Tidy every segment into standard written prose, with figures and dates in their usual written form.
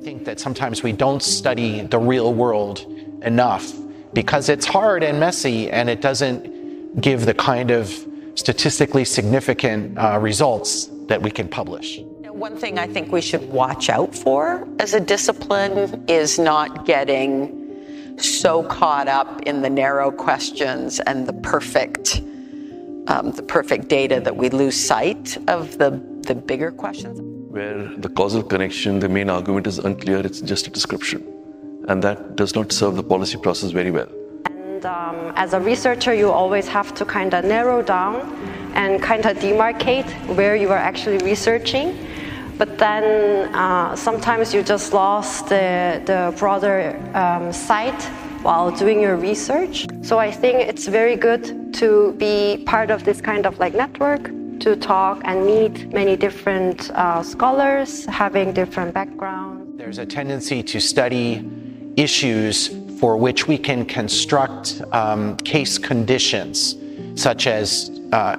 think that sometimes we don't study the real world enough because it's hard and messy and it doesn't give the kind of statistically significant results that we can publish. One thing I think we should watch out for as a discipline is not getting so caught up in the narrow questions and the perfect data that we lose sight of the bigger questions. Where the causal connection, the main argument is unclear, it's just a description. And that does not serve the policy process very well. And as a researcher, you always have to kind of narrow down and kind of demarcate where you are actually researching. But then sometimes you just lost the broader sight while doing your research. So I think it's very good to be part of this kind of like network, to talk and meet many different scholars having different backgrounds. There's a tendency to study issues for which we can construct case conditions, such as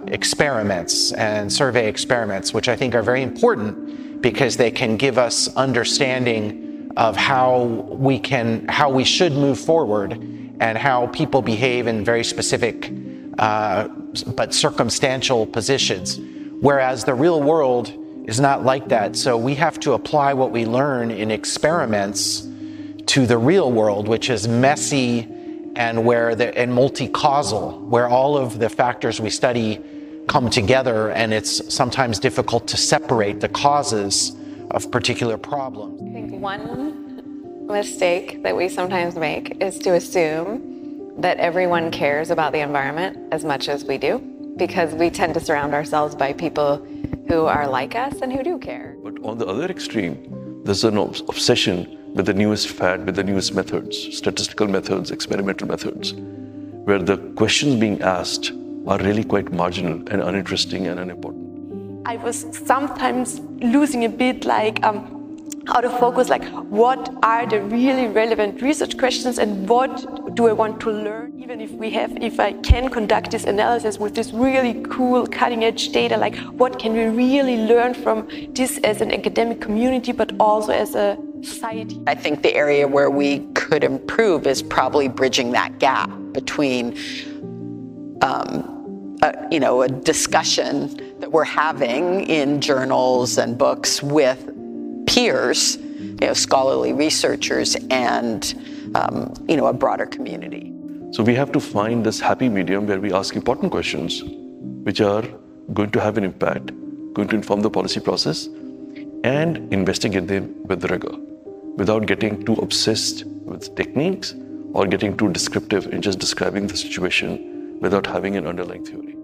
experiments and survey experiments, which I think are very important because they can give us understanding of how we should move forward and how people behave in very specific but circumstantial positions. Whereas the real world is not like that. So we have to apply what we learn in experiments to the real world, which is messy and and multi-causal, where all of the factors we study come together, and it's sometimes difficult to separate the causes of particular problems. I think one mistake that we sometimes make is to assume that everyone cares about the environment as much as we do, because we tend to surround ourselves by people who are like us and who do care. But on the other extreme, there's an obsession with the newest fad, with the newest methods, statistical methods, experimental methods, where the questions being asked are really quite marginal and uninteresting and unimportant. I was sometimes losing a bit out of focus, like what are the really relevant research questions and what do I want to learn? Even if I can conduct this analysis with this really cool cutting edge data, like what can we really learn from this as an academic community, but also as a society? I think the area where we could improve is probably bridging that gap between a discussion that we're having in journals and books with peers, scholarly researchers, and a broader community. So we have to find this happy medium where we ask important questions which are going to have an impact, going to inform the policy process, and investigate them with rigor without getting too obsessed with techniques or getting too descriptive in just describing the situation without having an underlying theory.